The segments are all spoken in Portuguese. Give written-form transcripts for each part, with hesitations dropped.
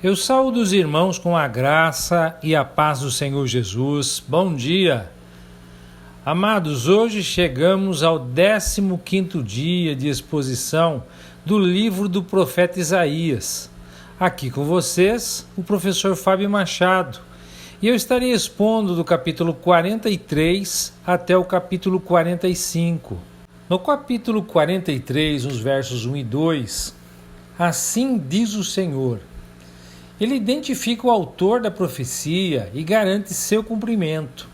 Eu saúdo os irmãos com a graça e a paz do Senhor Jesus. Bom dia! Amados, hoje chegamos ao 15º dia de exposição do livro do profeta Isaías. Aqui com vocês, o professor Fábio Machado. E eu estarei expondo do capítulo 43 até o capítulo 45. No capítulo 43, nos versos 1 e 2, assim diz o Senhor. Ele identifica o autor da profecia e garante seu cumprimento.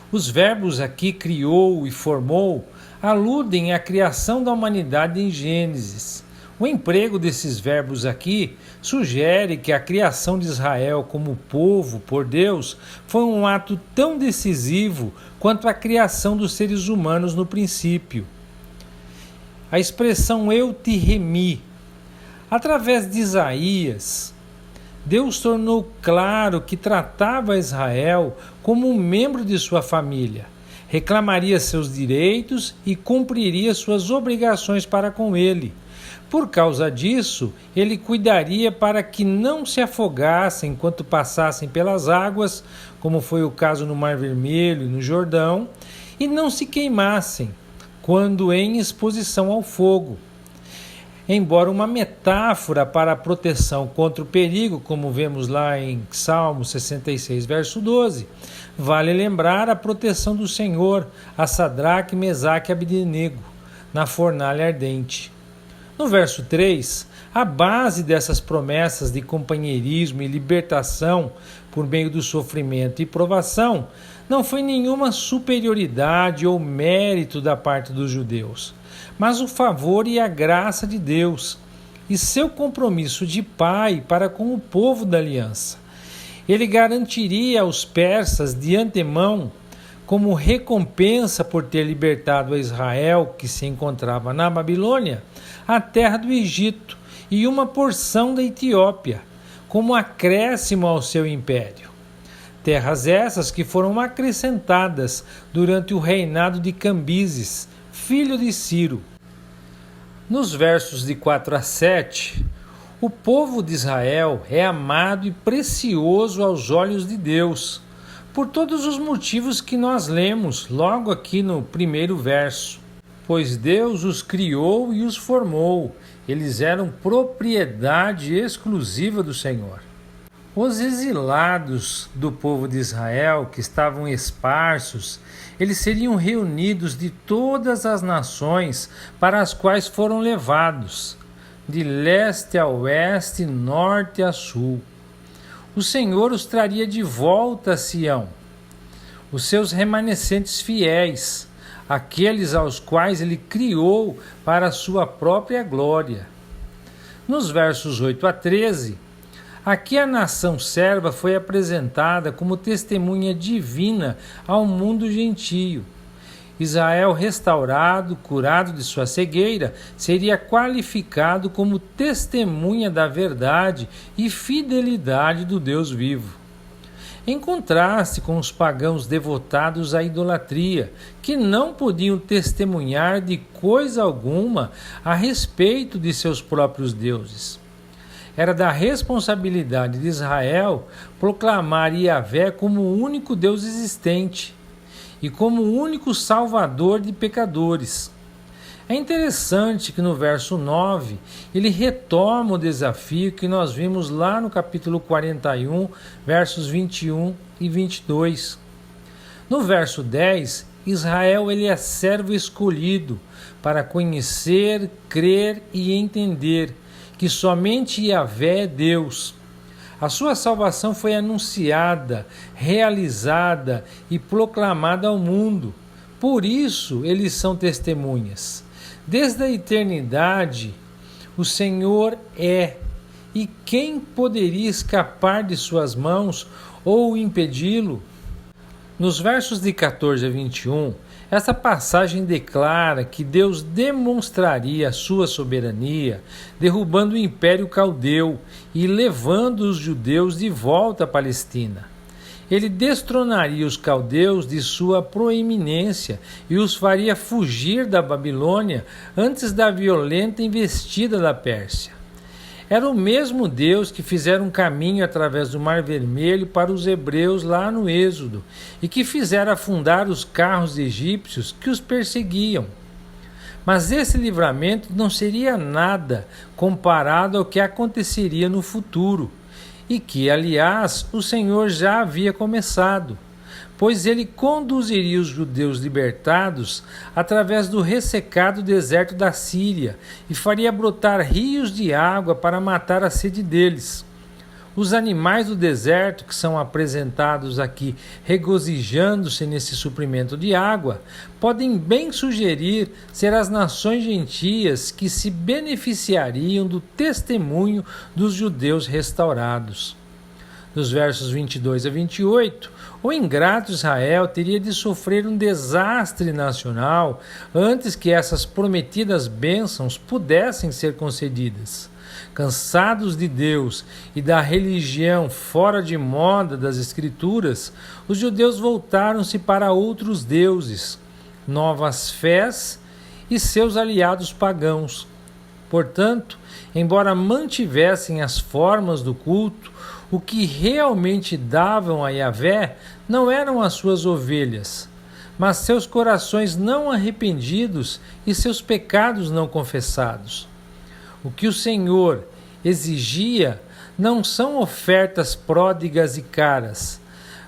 Os verbos aqui criou e formou aludem à criação da humanidade em Gênesis. O emprego desses verbos aqui sugere que a criação de Israel como povo por Deus foi um ato tão decisivo quanto a criação dos seres humanos no princípio. A expressão eu te remi, através de Isaías, Deus tornou claro que tratava Israel como um membro de sua família, reclamaria seus direitos e cumpriria suas obrigações para com ele. Por causa disso, ele cuidaria para que não se afogassem enquanto passassem pelas águas, como foi o caso no Mar Vermelho e no Jordão, e não se queimassem quando em exposição ao fogo. Embora uma metáfora para a proteção contra o perigo, como vemos lá em Salmo 66, verso 12, vale lembrar a proteção do Senhor a Sadraque, Mesaque e Abdenego na fornalha ardente. No verso 3, a base dessas promessas de companheirismo e libertação por meio do sofrimento e provação não foi nenhuma superioridade ou mérito da parte dos judeus, mas o favor e a graça de Deus e seu compromisso de pai para com o povo da aliança. Ele garantiria aos persas de antemão, como recompensa por ter libertado a Israel, que se encontrava na Babilônia, a terra do Egito e uma porção da Etiópia, como acréscimo ao seu império. Terras essas que foram acrescentadas durante o reinado de Cambises, filho de Ciro. Nos versos de 4 a 7, o povo de Israel é amado e precioso aos olhos de Deus, por todos os motivos que nós lemos logo aqui no primeiro verso. Pois Deus os criou e os formou, eles eram propriedade exclusiva do Senhor. Os exilados do povo de Israel, que estavam esparsos, eles seriam reunidos de todas as nações para as quais foram levados, de leste a oeste, norte a sul. O Senhor os traria de volta a Sião, os seus remanescentes fiéis, aqueles aos quais ele criou para a sua própria glória. Nos versos 8 a 13, aqui a nação serva foi apresentada como testemunha divina ao mundo gentio. Israel restaurado, curado de sua cegueira, seria qualificado como testemunha da verdade e fidelidade do Deus vivo. Em contraste com os pagãos devotados à idolatria, que não podiam testemunhar de coisa alguma a respeito de seus próprios deuses. Era da responsabilidade de Israel proclamar Yahvé como o único Deus existente e como o único salvador de pecadores. É interessante que no verso 9 ele retoma o desafio que nós vimos lá no capítulo 41, versos 21 e 22. No verso 10, Israel ele é servo escolhido para conhecer, crer e entender que somente Yahvé é Deus. A sua salvação foi anunciada, realizada e proclamada ao mundo. Por isso, eles são testemunhas. Desde a eternidade, o Senhor é, e quem poderia escapar de suas mãos ou impedi-lo? Nos versos de 14 a 21, essa passagem declara que Deus demonstraria a sua soberania, derrubando o Império Caldeu e levando os judeus de volta à Palestina. Ele destronaria os caldeus de sua proeminência e os faria fugir da Babilônia antes da violenta investida da Pérsia. Era o mesmo Deus que fizera um caminho através do Mar Vermelho para os hebreus lá no Êxodo e que fizera afundar os carros egípcios que os perseguiam. Mas esse livramento não seria nada comparado ao que aconteceria no futuro, e que, aliás, o Senhor já havia começado, pois ele conduziria os judeus libertados através do ressecado deserto da Síria e faria brotar rios de água para matar a sede deles. Os animais do deserto, que são apresentados aqui regozijando-se nesse suprimento de água, podem bem sugerir ser as nações gentias que se beneficiariam do testemunho dos judeus restaurados. Dos versos 22 a 28, o ingrato Israel teria de sofrer um desastre nacional antes que essas prometidas bênçãos pudessem ser concedidas. Cansados de Deus e da religião fora de moda das Escrituras, os judeus voltaram-se para outros deuses, novas fés e seus aliados pagãos. Portanto, embora mantivessem as formas do culto, o que realmente davam a Yahvé não eram as suas ovelhas, mas seus corações não arrependidos e seus pecados não confessados. O que o Senhor exigia não são ofertas pródigas e caras,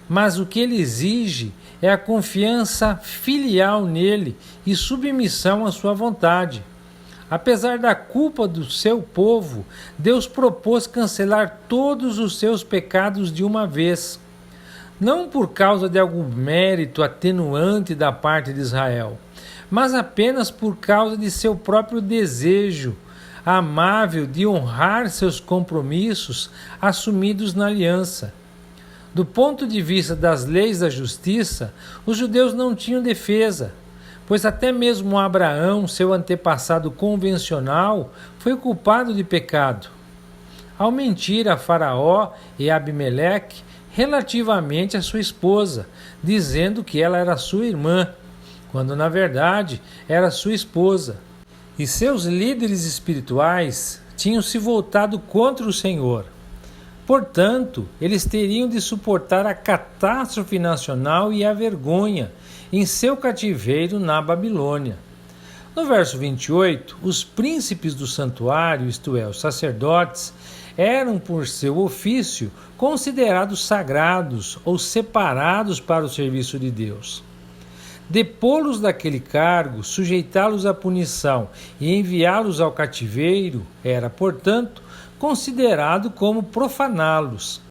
mas o que ele exige é a confiança filial nele e submissão à sua vontade. Apesar da culpa do seu povo, Deus propôs cancelar todos os seus pecados de uma vez, não por causa de algum mérito atenuante da parte de Israel, mas apenas por causa de seu próprio desejo amável de honrar seus compromissos assumidos na aliança. Do ponto de vista das leis da justiça, os judeus não tinham defesa, pois até mesmo Abraão, seu antepassado convencional, foi culpado de pecado, ao mentir a Faraó e Abimeleque relativamente à sua esposa, dizendo que ela era sua irmã, quando na verdade era sua esposa. E seus líderes espirituais tinham se voltado contra o Senhor. Portanto, eles teriam de suportar a catástrofe nacional e a vergonha em seu cativeiro na Babilônia. No verso 28, os príncipes do santuário, isto é, os sacerdotes, eram, por seu ofício, considerados sagrados ou separados para o serviço de Deus. Depô-los daquele cargo, sujeitá-los à punição e enviá-los ao cativeiro era, portanto, considerado como profaná-los.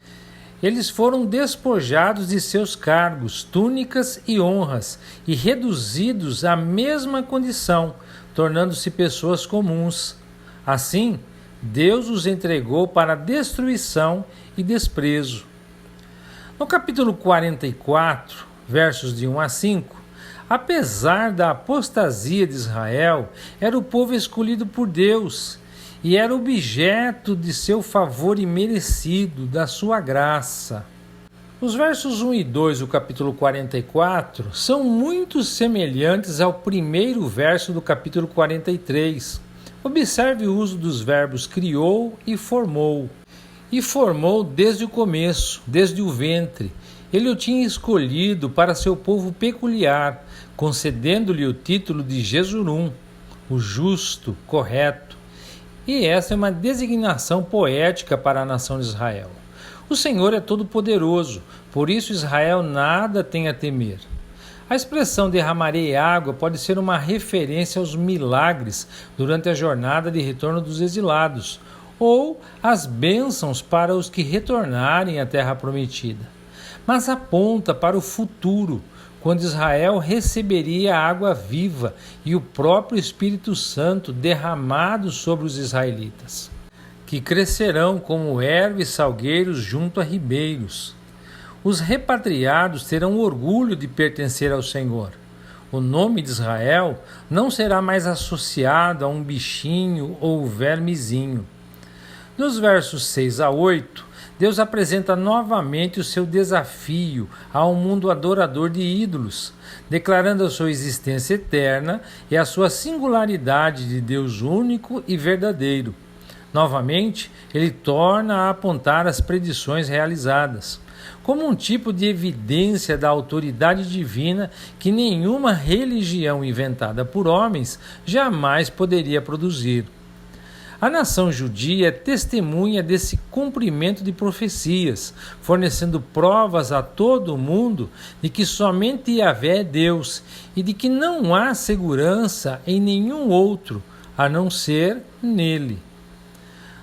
Eles foram despojados de seus cargos, túnicas e honras e reduzidos à mesma condição, tornando-se pessoas comuns. Assim, Deus os entregou para destruição e desprezo. No capítulo 44, versos de 1 a 5, apesar da apostasia de Israel, era o povo escolhido por Deus e era objeto de seu favor imerecido, da sua graça. Os versos 1 e 2 do capítulo 44 são muito semelhantes ao primeiro verso do capítulo 43. Observe o uso dos verbos criou e formou. E formou desde o começo, desde o ventre. Ele o tinha escolhido para seu povo peculiar, concedendo-lhe o título de Jesurum, o justo, correto. E essa é uma designação poética para a nação de Israel. O Senhor é todo-poderoso, por isso Israel nada tem a temer. A expressão derramarei água pode ser uma referência aos milagres durante a jornada de retorno dos exilados, ou às bênçãos para os que retornarem à terra prometida. Mas aponta para o futuro, quando Israel receberia a água viva e o próprio Espírito Santo derramado sobre os israelitas, que crescerão como erva e salgueiros junto a ribeiros. Os repatriados terão orgulho de pertencer ao Senhor. O nome de Israel não será mais associado a um bichinho ou vermezinho. Nos versos 6 a 8, Deus apresenta novamente o seu desafio a um mundo adorador de ídolos, declarando a sua existência eterna e a sua singularidade de Deus único e verdadeiro. Novamente, ele torna a apontar as predições realizadas, como um tipo de evidência da autoridade divina que nenhuma religião inventada por homens jamais poderia produzir. A nação judia é testemunha desse cumprimento de profecias, fornecendo provas a todo o mundo de que somente Yahvé é Deus e de que não há segurança em nenhum outro, a não ser nele.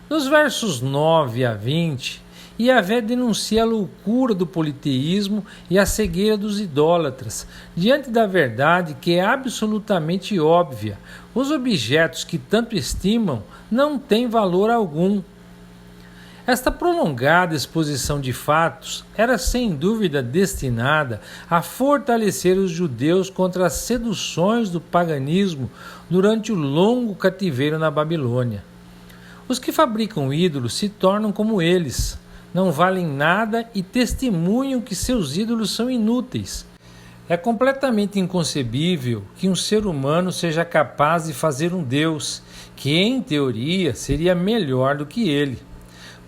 Nos versos 9 a 20, Yahvé denuncia a loucura do politeísmo e a cegueira dos idólatras, diante da verdade que é absolutamente óbvia. Os objetos que tanto estimam não têm valor algum. Esta prolongada exposição de fatos era sem dúvida destinada a fortalecer os judeus contra as seduções do paganismo durante o longo cativeiro na Babilônia. Os que fabricam ídolos se tornam como eles, não valem nada e testemunham que seus ídolos são inúteis. É completamente inconcebível que um ser humano seja capaz de fazer um Deus que, em teoria, seria melhor do que ele.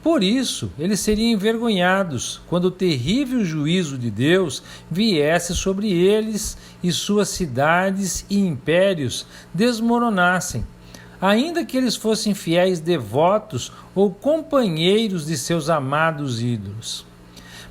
Por isso, eles seriam envergonhados quando o terrível juízo de Deus viesse sobre eles e suas cidades e impérios desmoronassem, ainda que eles fossem fiéis devotos ou companheiros de seus amados ídolos.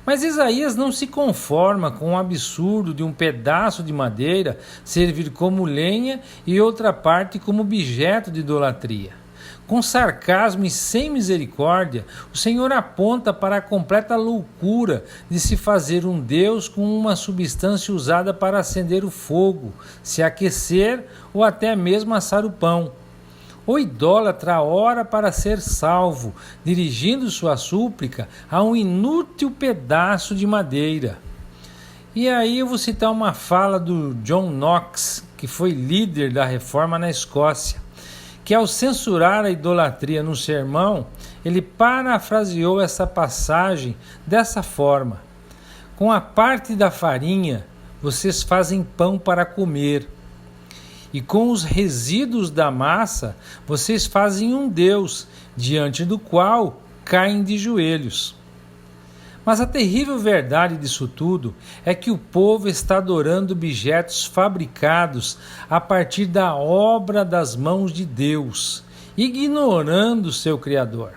Mas Isaías não se conforma com o absurdo de um pedaço de madeira servir como lenha e outra parte como objeto de idolatria. Com sarcasmo e sem misericórdia, o Senhor aponta para a completa loucura de se fazer um Deus com uma substância usada para acender o fogo, se aquecer ou até mesmo assar o pão. O idólatra ora para ser salvo, dirigindo sua súplica a um inútil pedaço de madeira. E aí eu vou citar uma fala do John Knox, que foi líder da reforma na Escócia, que ao censurar a idolatria no sermão, ele parafraseou essa passagem dessa forma: com a parte da farinha, vocês fazem pão para comer. E com os resíduos da massa, vocês fazem um Deus, diante do qual caem de joelhos. Mas a terrível verdade disso tudo é que o povo está adorando objetos fabricados a partir da obra das mãos de Deus, ignorando seu Criador.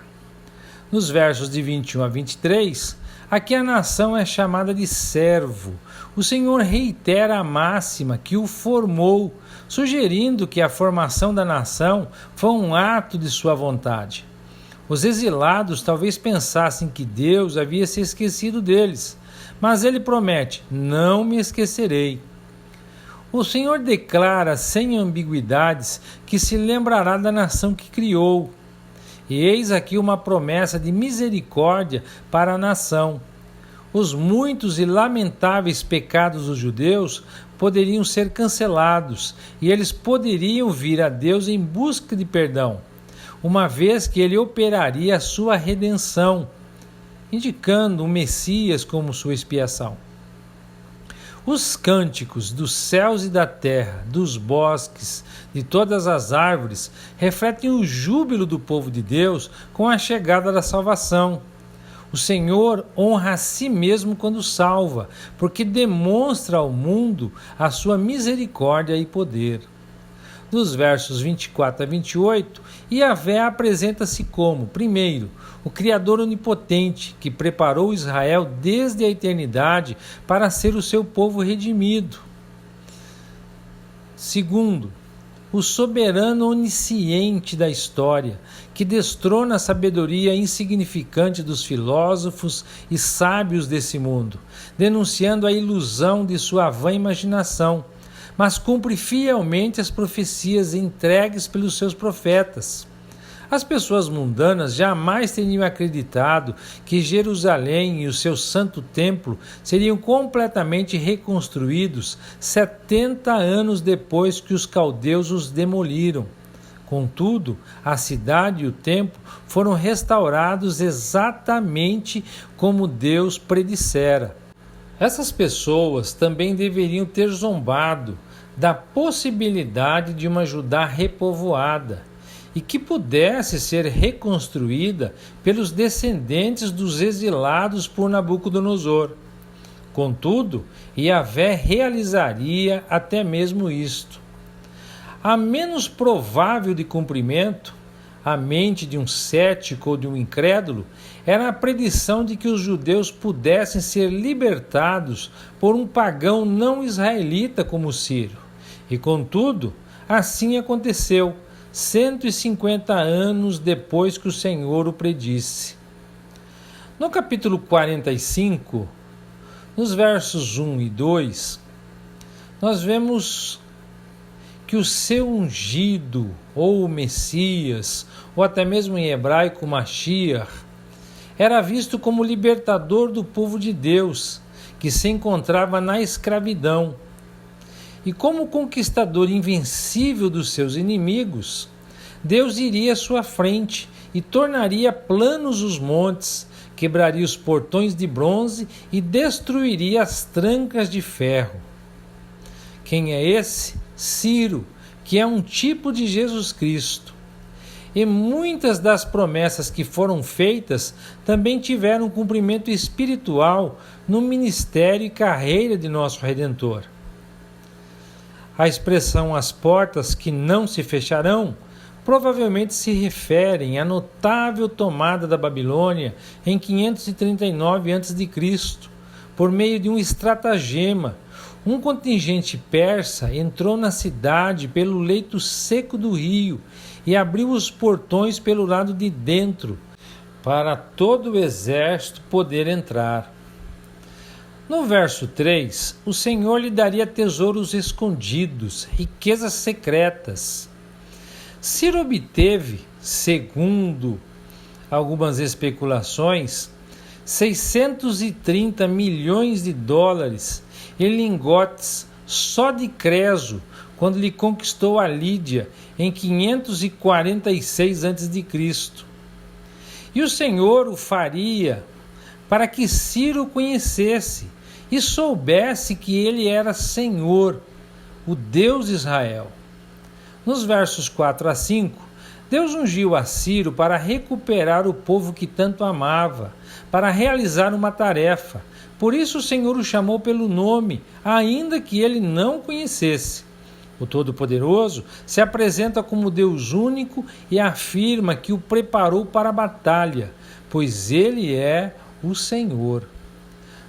Nos versos de 21 a 23, aqui a nação é chamada de servo. O Senhor reitera a máxima que o formou, sugerindo que a formação da nação foi um ato de sua vontade. Os exilados talvez pensassem que Deus havia se esquecido deles, mas ele promete: não me esquecerei. O Senhor declara sem ambiguidades que se lembrará da nação que criou. E eis aqui uma promessa de misericórdia para a nação. Os muitos e lamentáveis pecados dos judeus poderiam ser cancelados e eles poderiam vir a Deus em busca de perdão, uma vez que ele operaria a sua redenção, indicando o Messias como sua expiação. Os cânticos dos céus e da terra, dos bosques, de todas as árvores, refletem o júbilo do povo de Deus com a chegada da salvação. O Senhor honra a si mesmo quando salva, porque demonstra ao mundo a sua misericórdia e poder. Dos versos 24 a 28, Yahvé apresenta-se como, primeiro, o Criador onipotente, que preparou Israel desde a eternidade para ser o seu povo redimido. Segundo, o soberano onisciente da história, que destrona a sabedoria insignificante dos filósofos e sábios desse mundo, denunciando a ilusão de sua vã imaginação, mas cumpre fielmente as profecias entregues pelos seus profetas. As pessoas mundanas jamais teriam acreditado que Jerusalém e o seu santo templo seriam completamente reconstruídos 70 anos depois que os caldeus os demoliram. Contudo, a cidade e o templo foram restaurados exatamente como Deus predissera. Essas pessoas também deveriam ter zombado da possibilidade de uma Judá repovoada, e que pudesse ser reconstruída pelos descendentes dos exilados por Nabucodonosor. Contudo, Yahvé realizaria até mesmo isto. A menos provável de cumprimento, à mente de um cético ou de um incrédulo, era a predição de que os judeus pudessem ser libertados por um pagão não israelita como Ciro. E, contudo, assim aconteceu, 150 anos depois que o Senhor o predisse. No capítulo 45, nos versos 1 e 2, nós vemos que o seu ungido, ou o Messias, ou até mesmo em hebraico Mashiach, era visto como libertador do povo de Deus, que se encontrava na escravidão. E como conquistador invencível dos seus inimigos, Deus iria à sua frente e tornaria planos os montes, quebraria os portões de bronze e destruiria as trancas de ferro. Quem é esse? Ciro, que é um tipo de Jesus Cristo. E muitas das promessas que foram feitas também tiveram cumprimento espiritual no ministério e carreira de nosso Redentor. A expressão "as portas que não se fecharão" provavelmente se referem à notável tomada da Babilônia em 539 a.C., por meio de um estratagema. Um contingente persa entrou na cidade pelo leito seco do rio e abriu os portões pelo lado de dentro, para todo o exército poder entrar. No verso 3, o Senhor lhe daria tesouros escondidos, riquezas secretas. Ciro obteve, segundo algumas especulações, 630 milhões de dólares em lingotes só de Creso, quando lhe conquistou a Lídia em 546 a.C. E o Senhor o faria para que Ciro o conhecesse e soubesse que ele era Senhor, o Deus de Israel. Nos versos 4 a 5, Deus ungiu a Ciro para recuperar o povo que tanto amava, para realizar uma tarefa. Por isso o Senhor o chamou pelo nome, ainda que ele não o conhecesse. O Todo-Poderoso se apresenta como Deus único e afirma que o preparou para a batalha, pois ele é o Senhor.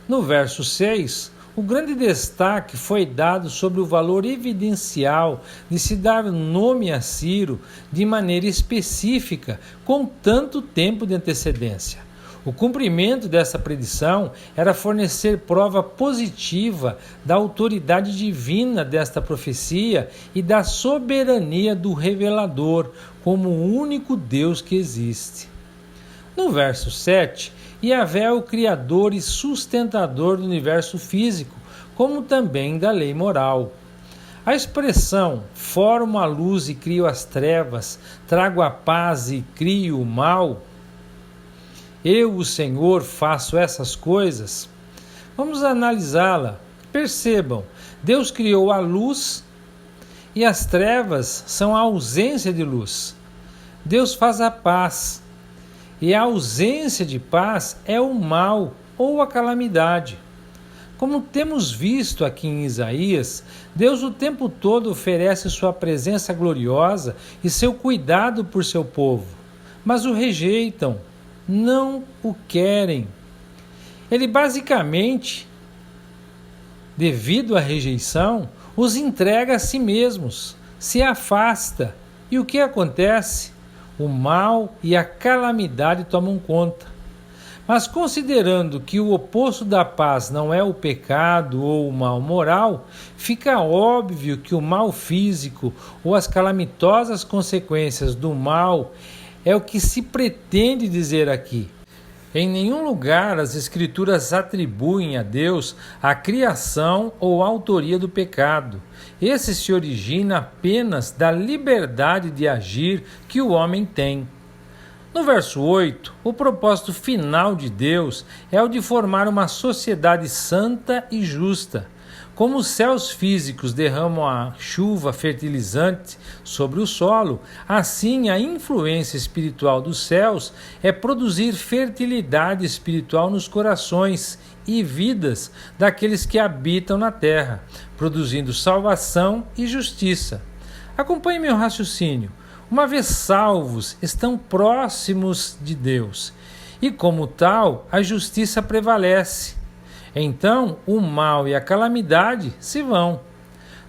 No verso 6, o grande destaque foi dado sobre o valor evidencial de se dar nome a Ciro de maneira específica, com tanto tempo de antecedência. O cumprimento dessa predição era fornecer prova positiva da autoridade divina desta profecia e da soberania do revelador como o único Deus que existe. No verso 7, Yahvé é o criador e sustentador do universo físico, como também da lei moral. A expressão "formo a luz e crio as trevas, trago a paz e crio o mal", eu, o Senhor, faço essas coisas. Vamos analisá-la. Percebam, Deus criou a luz e as trevas são a ausência de luz. Deus faz a paz. E a ausência de paz é o mal ou a calamidade. Como temos visto aqui em Isaías, Deus o tempo todo oferece sua presença gloriosa e seu cuidado por seu povo, mas o rejeitam, não o querem. Ele basicamente, devido à rejeição, os entrega a si mesmos, se afasta. E o que acontece? O mal e a calamidade tomam conta. Mas considerando que o oposto da paz não é o pecado ou o mal moral, fica óbvio que o mal físico ou as calamitosas consequências do mal é o que se pretende dizer aqui. Em nenhum lugar as Escrituras atribuem a Deus a criação ou a autoria do pecado. Esse se origina apenas da liberdade de agir que o homem tem. No verso 8, o propósito final de Deus é o de formar uma sociedade santa e justa. Como os céus físicos derramam a chuva fertilizante sobre o solo, assim a influência espiritual dos céus é produzir fertilidade espiritual nos corações e vidas daqueles que habitam na terra, produzindo salvação e justiça. Acompanhe meu raciocínio. Uma vez salvos, estão próximos de Deus, e como tal, a justiça prevalece. Então, o mal e a calamidade se vão.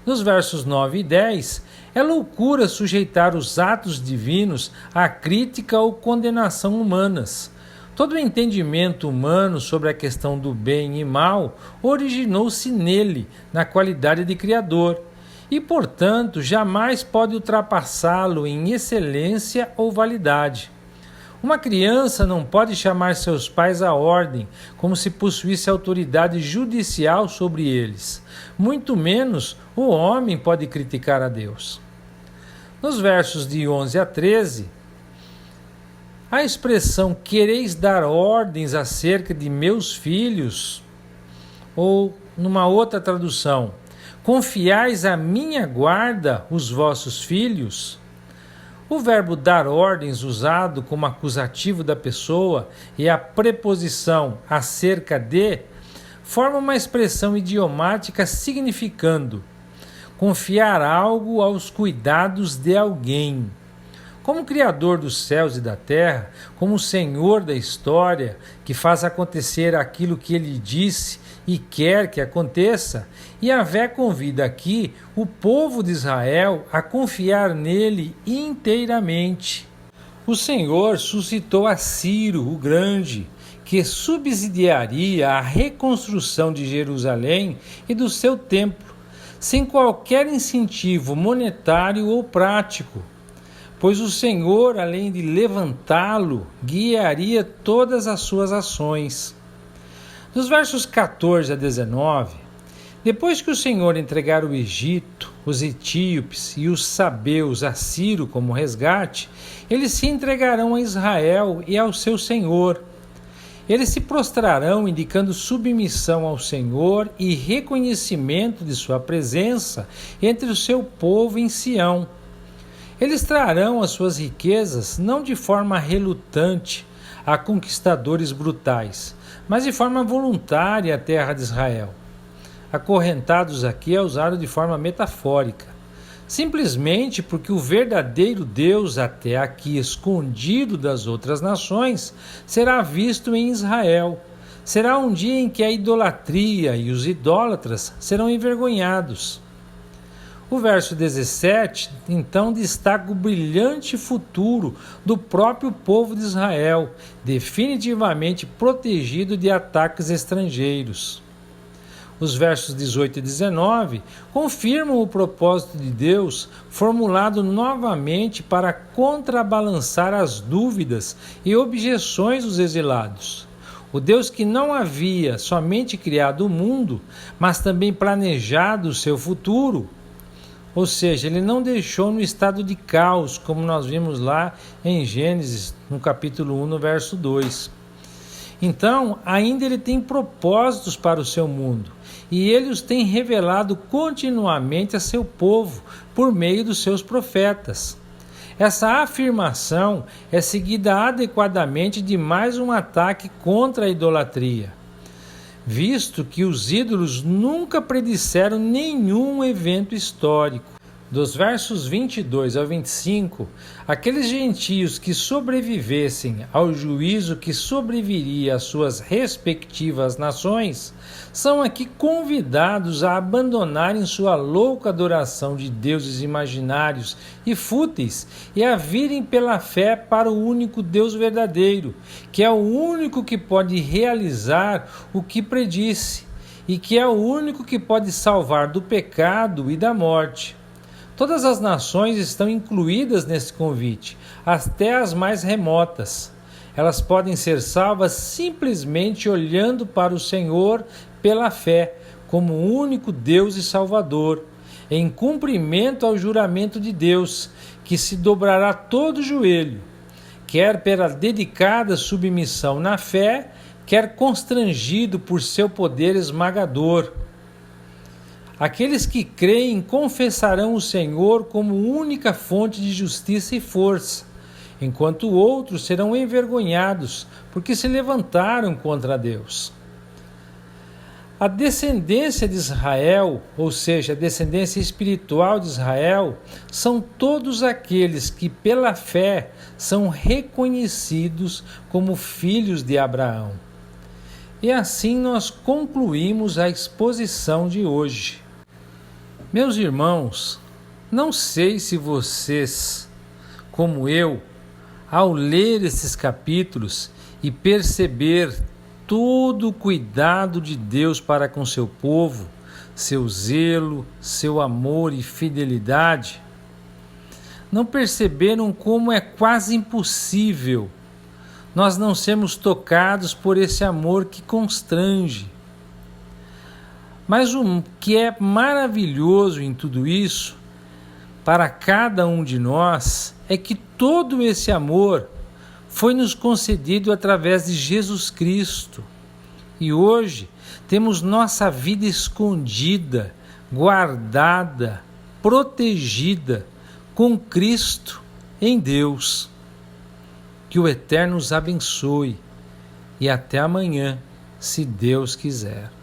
Nos versos 9 e 10, é loucura sujeitar os atos divinos à crítica ou condenação humanas. Todo o entendimento humano sobre a questão do bem e mal originou-se nele, na qualidade de Criador, e, portanto, jamais pode ultrapassá-lo em excelência ou validade. Uma criança não pode chamar seus pais à ordem, como se possuísse autoridade judicial sobre eles. Muito menos o homem pode criticar a Deus. Nos versos de 11 a 13, a expressão "quereis dar ordens acerca de meus filhos", ou numa outra tradução, "confiais à minha guarda os vossos filhos", o verbo dar ordens usado como acusativo da pessoa e a preposição acerca de forma uma expressão idiomática significando confiar algo aos cuidados de alguém. Como Criador dos céus e da terra, como Senhor da história, que faz acontecer aquilo que Ele disse e quer que aconteça, Yahvé convida aqui o povo de Israel a confiar nele inteiramente. O Senhor suscitou a Ciro, o Grande, que subsidiaria a reconstrução de Jerusalém e do seu templo, sem qualquer incentivo monetário ou prático, pois o Senhor, além de levantá-lo, guiaria todas as suas ações. Nos versos 14 a 19, depois que o Senhor entregar o Egito, os etíopes e os sabeus a Ciro como resgate, eles se entregarão a Israel e ao seu Senhor. Eles se prostrarão, indicando submissão ao Senhor e reconhecimento de sua presença entre o seu povo em Sião. Eles trarão as suas riquezas não de forma relutante a conquistadores brutais, mas de forma voluntária à terra de Israel. Acorrentados aqui é usado de forma metafórica, simplesmente porque o verdadeiro Deus, até aqui escondido das outras nações, será visto em Israel. Será um dia em que a idolatria e os idólatras serão envergonhados. O verso 17, então, destaca o brilhante futuro do próprio povo de Israel, definitivamente protegido de ataques estrangeiros. Os versos 18 e 19 confirmam o propósito de Deus formulado novamente para contrabalançar as dúvidas e objeções dos exilados. O Deus que não havia somente criado o mundo, mas também planejado o seu futuro. Ou seja, ele não deixou no estado de caos, como nós vimos lá em Gênesis, no capítulo 1, no verso 2. Então, ainda ele tem propósitos para o seu mundo, e ele os tem revelado continuamente a seu povo, por meio dos seus profetas. Essa afirmação é seguida adequadamente de mais um ataque contra a idolatria, visto que os ídolos nunca predisseram nenhum evento histórico. Dos versos 22 ao 25, aqueles gentios que sobrevivessem ao juízo que sobreviria às suas respectivas nações, são aqui convidados a abandonarem sua louca adoração de deuses imaginários e fúteis e a virem pela fé para o único Deus verdadeiro, que é o único que pode realizar o que predisse e que é o único que pode salvar do pecado e da morte. Todas as nações estão incluídas nesse convite, até as mais remotas. Elas podem ser salvas simplesmente olhando para o Senhor pela fé, como o único Deus e Salvador, em cumprimento ao juramento de Deus, que se dobrará todo o joelho, quer pela dedicada submissão na fé, quer constrangido por seu poder esmagador. Aqueles que creem confessarão o Senhor como única fonte de justiça e força, enquanto outros serão envergonhados, porque se levantaram contra Deus. A descendência de Israel, ou seja, a descendência espiritual de Israel, são todos aqueles que, pela fé, são reconhecidos como filhos de Abraão. E assim nós concluímos a exposição de hoje. Meus irmãos, não sei se vocês, como eu, ao ler esses capítulos e perceber todo o cuidado de Deus para com seu povo, seu zelo, seu amor e fidelidade, não perceberam como é quase impossível nós não sermos tocados por esse amor que constrange. Mas o que é maravilhoso em tudo isso, para cada um de nós, é que todo esse amor foi nos concedido através de Jesus Cristo. E hoje temos nossa vida escondida, guardada, protegida com Cristo em Deus. Que o Eterno os abençoe e até amanhã, se Deus quiser.